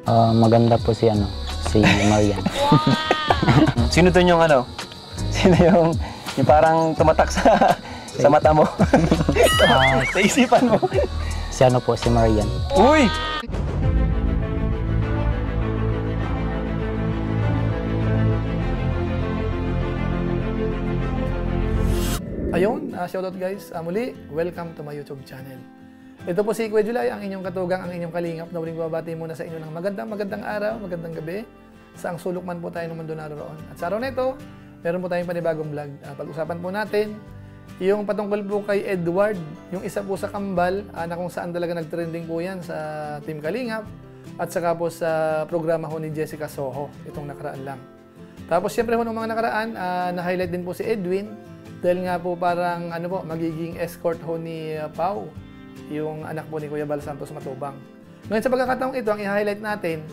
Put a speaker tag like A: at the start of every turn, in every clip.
A: Maganda po si Marian.
B: Sino to yung ano? Sino yung parang tumatak sa mata mo? Sa isipan mo?
A: Si Marian.
B: Uy!
C: Ayun, shoutout guys. Muli, welcome to my YouTube channel. Ito po si Kuya Julay, ang inyong katugang, ang inyong kalingap na muling babati muna sa inyo ng magandang araw, magandang gabi, sa ang sulok man po tayo ng mundo naroon. At sa araw na ito, meron po tayong panibagong vlog. Pag-usapan po natin yung patungkol po kay Edward, yung isa po sa kambal na kung saan talaga nag-trending po yan sa Team Kalingap at saka po sa programa ho ni Jessica Soho, itong nakaraan lang. Tapos siyempre ho nung mga nakaraan, na-highlight din po si Edwin dahil nga po parang magiging escort ho ni Pau, yung anak po ni Kuya Bal Santos Matubang. Ngayon sa pagkakataong ito, ang i-highlight natin,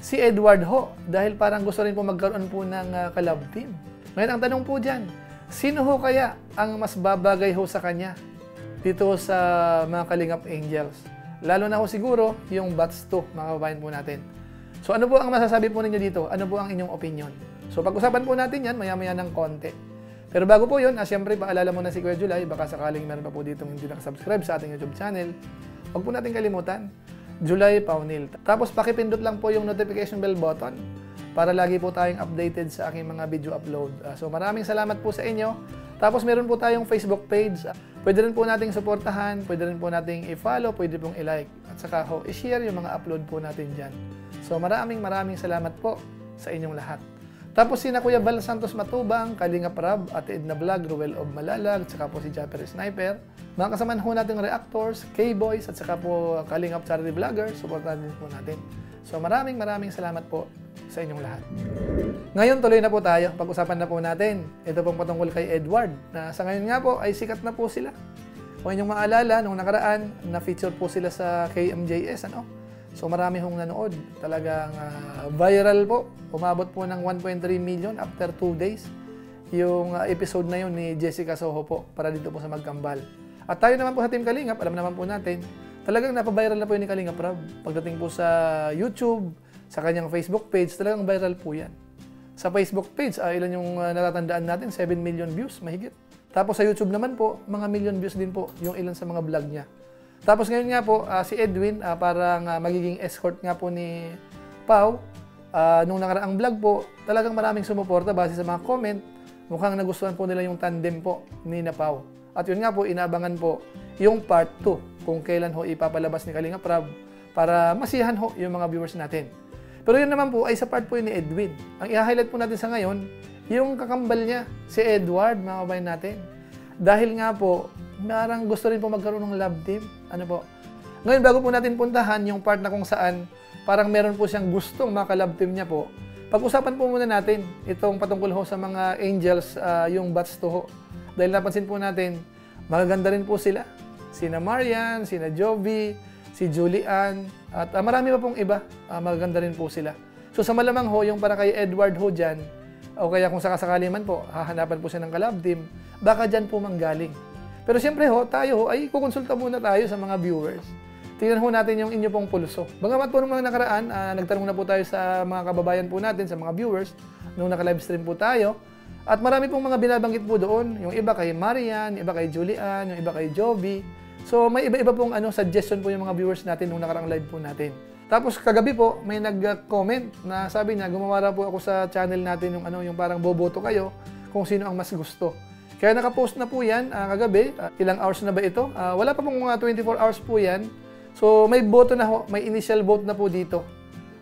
C: si Edward ho, dahil parang gusto rin po magkaroon po ng collab team. Ngayon ang tanong po dyan, sino ho kaya ang mas babagay ho sa kanya dito sa mga Kalingap Angels? Lalo na ho siguro yung Batch 2, mga kababayan po natin. So ano po ang masasabi po ninyo dito? Ano po ang inyong opinion? So pag-usapan po natin yan maya-maya ng konti. Pero bago po yun, siyempre paalala mo na si Kuya Julay, baka sakaling meron pa po dito hindi nakasubscribe sa ating YouTube channel. Huwag po natin kalimutan, Julay Paunil. Tapos pakipindot lang po yung notification bell button para lagi po tayong updated sa aking mga video upload. So maraming salamat po sa inyo. Tapos meron po tayong Facebook page. Pwede rin po nating suportahan, pwede rin po nating i-follow, pwede pong i-like. At saka i-share yung mga upload po natin dyan. So maraming salamat po sa inyong lahat. Tapos sina Kuya Bal Santos Matubang, Kalingap Rab, Ate Edna Vlog, Ruel of Malalag, saka po si Japper Sniper. Mga kasamahan ho nating reactors, K-Boys, at saka po Kalingap Charity Vlogger, supportan din po natin. So maraming salamat po sa inyong lahat. Ngayon tuloy na po tayo, pag-usapan na po natin. Ito pong patungkol kay Edward, na sa ngayon nga po ay sikat na po sila. Kung inyong maalala, nung nakaraan, na-feature po sila sa KMJS, So marami hong nanood, talagang viral po. Umabot po ng 1.3 million after 2 days. Yung episode na yun ni Jessica Soho po, para dito po sa Magkambal. At tayo naman po sa Team Kalingap, alam naman po natin, talagang napaviral na po yun ni Kalingap Rab. Pagdating po sa YouTube, sa kanyang Facebook page, talagang viral po yan. Sa Facebook page, ilan yung natatandaan natin? 7 million views, mahigit. Tapos sa YouTube naman po, mga million views din po yung ilan sa mga vlog niya. Tapos ngayon nga po, si Edwin, parang magiging escort nga po ni Pau. Nung nakaraang vlog po, talagang maraming sumuporta base sa mga comment. Mukhang nagustuhan po nila yung tandem po ni na Pau. At yun nga po, inaabangan po yung part 2 kung kailan ho ipapalabas ni Kalingap Rab para masiyahan ho yung mga viewers natin. Pero yun naman po ay sa part po yun ni Edwin. Ang i-highlight po natin sa ngayon, yung kakambal niya, si Edward, mga kabayan natin. Dahil nga po, parang gusto rin po magkaroon ng love team. Ngayon, bago po natin puntahan yung part na kung saan parang meron po siyang gustong maka-love team niya po, pag-usapan po muna natin itong patungkol ho sa mga angels, yung Batch 2 ho. Dahil napansin po natin, magaganda rin po sila. Sina Marian, sina Jovi, si Julian, at marami pa pong iba, magaganda rin po sila. So sa malamang ho, yung para kay Edward ho dyan, o kaya kung sakasakali man po, hahanapan po siya ng ka-love team, baka dyan po manggaling. Pero siyempre ho, tayo ho, ay kukonsulta muna tayo sa mga viewers. Tingnan ho natin yung inyo pong pulso. Bagamat po nung mga nakaraan, nagtanong na po tayo sa mga kababayan po natin, sa mga viewers, nung naka-livestream po tayo. At marami pong mga binabanggit po doon. Yung iba kay Marian, yung iba kay Julian, yung iba kay Jovi. So may iba-iba pong suggestion po yung mga viewers natin nung nakaraang live po natin. Tapos kagabi po, may nag-comment na sabi niya, gumawa po ako sa channel natin yung parang boboto kayo kung sino ang mas gusto. Kaya nakapost na po yan kagabi. Ilang hours na ba ito? Wala pa pong mga 24 hours po yan. So may boto na ho, may initial vote na po dito.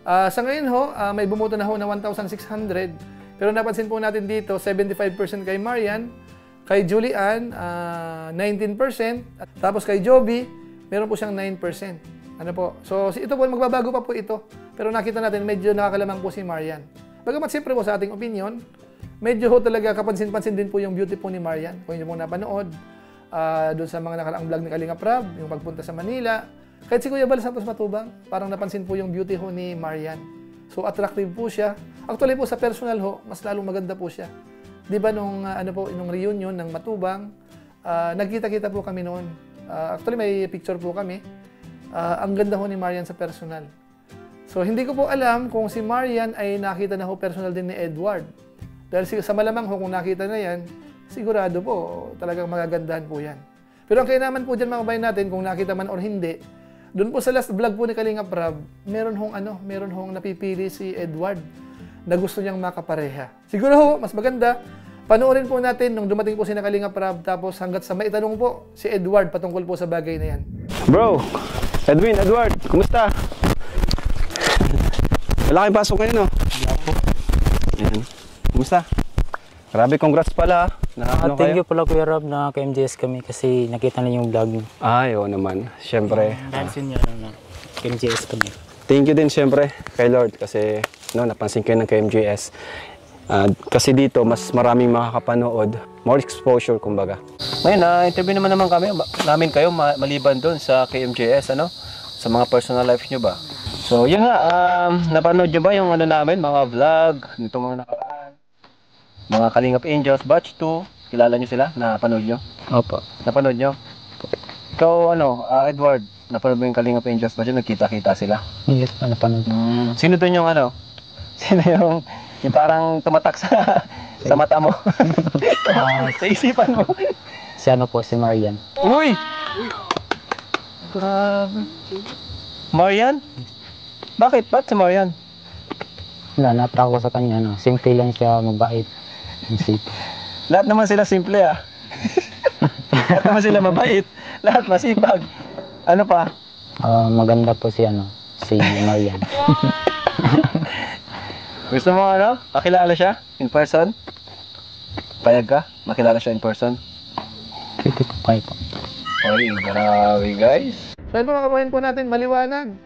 C: Sa ngayon ho, may bumoto na ho na 1,600. Pero napansin po natin dito, 75% kay Marian, kay Julian, 19%, at tapos kay Jovi, meron po siyang 9%. So ito po, magbabago pa po ito. Pero nakita natin, medyo nakakalamang po si Marian. Bagamat siyempre po sa ating opinion, medyo ho talaga kapansin-pansin din po yung beauty po ni Marian. Kung inyo pong napanood, doon sa mga nakaraang vlog ni Kalingap Rab, yung pagpunta sa Manila. Kahit si Kuya Bal Santos Matubang, parang napansin po yung beauty ho ni Marian. So attractive po siya. Actually po sa personal ho, mas lalong maganda po siya. 'Di ba nung nung reunion ng Matubang, nagkita-kita po kami noon. Actually may picture po kami. Ang ganda ho ni Marian sa personal. So hindi ko po alam kung si Marian ay nakita na ho personal din ni Edward. Dahil sa malamang ho kung nakita na yan, sigurado po talagang magagandahan po yan. Pero ang kaya naman po dyan mga kabayan natin, kung nakita man or hindi, doon po sa last vlog po ni Kalingap Rab, meron hong napipili si Edward na gusto niyang makapareha. Siguro ho, mas maganda, panoorin po natin nung dumating po si Kalingap Rab, tapos hanggat sa maitanong po si Edward patungkol po sa bagay na yan.
B: Bro, Edward, kumusta? Wala kayong pasok ngayon, no?
A: Wala po.
B: Ayan. Kumusta? Grabe, congrats pala.
A: Thank you pala Kuya Rob na ka-MJS kami kasi nakita na yung vlog niyo.
B: Ay, oo naman. Siyempre.
A: Dahil sa inyo na ka-MJS kami.
B: Thank you din siyempre kay Lord kasi napansin kayo ng KMJS. Kasi dito, mas maraming makakapanood. More exposure, kumbaga. Ngayon, interview naman namin kayo maliban doon sa KMJS, ano? Sa mga personal life nyo ba? So, yun nga, napanood nyo ba yung namin, mga vlog, nitong mga nakaraan? Mga Kalingap Angels, Batch 2, kilala nyo sila? Napanood nyo?
A: Opo.
B: Napanood nyo? Ikaw, Edward, napanood mo yung Kalingap Angels Batch 2, nagkita-kita sila?
A: Yes, napanood.
B: Sino doon yung Sino yung parang tumatak sa mata mo? Sa isipan mo?
A: Si si Marian.
B: Uy! Grabe. Marian? Bakit? Ba't si Marian?
A: Wala, natak ko sa kanya. Simple lang siya, mabait. Safe.
B: Lahat naman sila simple Lahat naman sila mabait. Lahat masipag. Ano pa?
A: Maganda po si Marian.
B: Gusto mo makilala siya in person? Payag ka? Makilala siya in person?
A: Pwede po kayo po.
B: Ay, grabe guys.
C: So yun po mga kabayan po natin, maliwanag.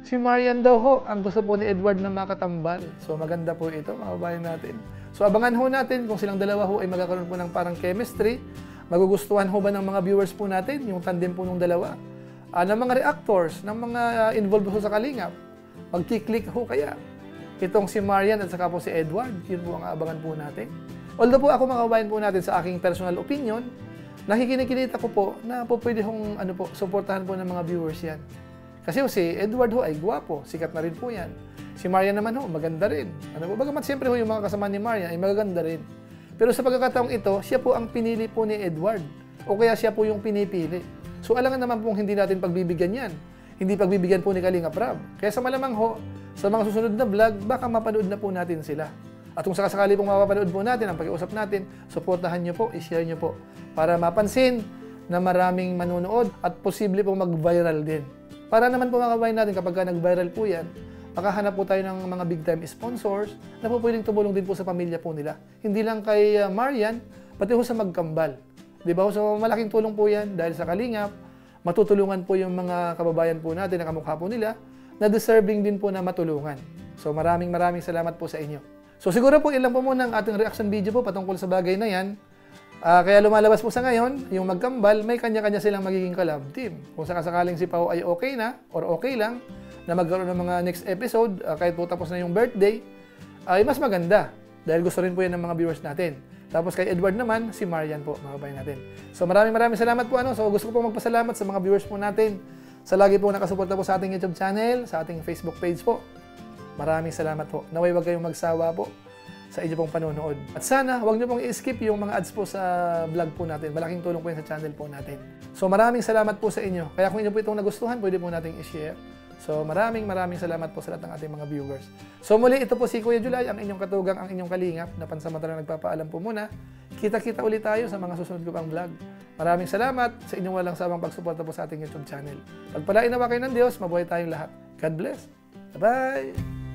C: Si Marian daw ho, ang gusto po ni Edward na makatambal. So maganda po ito mga kabayan natin. So abangan ho natin kung silang dalawa ho ay magkakaroon po ng parang chemistry. Magugustuhan ho ba ng mga viewers po natin, yung tandem po ng dalawa? Ng mga reactors, ng mga involved ho sa Kalingap. Magkiklik ho kaya itong si Marian at saka po si Edward. Yun po ang abangan po natin. Although po ako mga kabayan po natin sa aking personal opinion, nakikinikita ko po na po pwede hong suportahan po ng mga viewers yan. Kasi si Edward ho ay gwapo, sikat na rin po yan. Si Marian naman ho, maganda rin. Bagamat siyempre ho yung mga kasama ni Marian ay magaganda rin. Pero sa pagkakataong ito, siya po ang pinili po ni Edward. O kaya siya po yung pinipili. So alangan naman pong hindi natin pagbibigyan yan. Hindi pagbibigyan po ni Kalingap Rab. Kaya sa malamang ho, sa mga susunod na vlog, baka mapanood na po natin sila. At kung sakasakali pong mapapanood po natin, ang pag-iusap natin, supportahan nyo po, i-share nyo po. Para mapansin na maraming manunood at posible pong mag-viral din. Para naman po mga kabayan natin, kapag nag-viral po yan, makahanap po tayo ng mga big time sponsors na po pwedeng tumulong din po sa pamilya po nila. Hindi lang kay Marian, pati po sa magkambal. Di ba? So malaking tulong po yan dahil sa Kalingap, matutulungan po yung mga kababayan po natin na kamukha po nila na deserving din po na matulungan. So maraming salamat po sa inyo. So siguro po ilan po muna ang ating reaction video po patungkol sa bagay na yan. Kaya lumalabas po sa ngayon, yung magkambal, may kanya-kanya silang magiging collab team. Kung sakasakaling si Pao ay okay na or okay lang, na magkaroon ng mga next episode, kahit po tapos na yung birthday, ay mas maganda. Dahil gusto rin po yan ng mga viewers natin. Tapos kay Edward naman, si Marian po, mga kabayan natin. So maraming salamat po. So gusto ko po magpasalamat sa mga viewers po natin sa lagi po nakasuporta po sa ating YouTube channel, sa ating Facebook page po. Maraming salamat po. Naway wag kayong magsawa po sa inyo pong panonood. At sana, huwag niyo pong i-skip yung mga ads po sa vlog po natin. Malaking tulong po yan sa channel po natin. So maraming salamat po sa inyo. Kaya kung inyo po itong nagustuhan, pwede po nating i-share. So maraming salamat po sa lahat ng ating mga viewers. So muli, ito po si Kuya Julay, ang inyong katugang, ang inyong kalingap, na pansamantalang nagpapaalam po muna. Kita-kita ulit tayo sa mga susunod ko pang vlog. Maraming salamat sa inyong walang sawang pagsuporta po sa ating YouTube channel. Pagpalain nawa kayo ng Diyos, mabuhay tayong lahat. God bless. Bye-bye!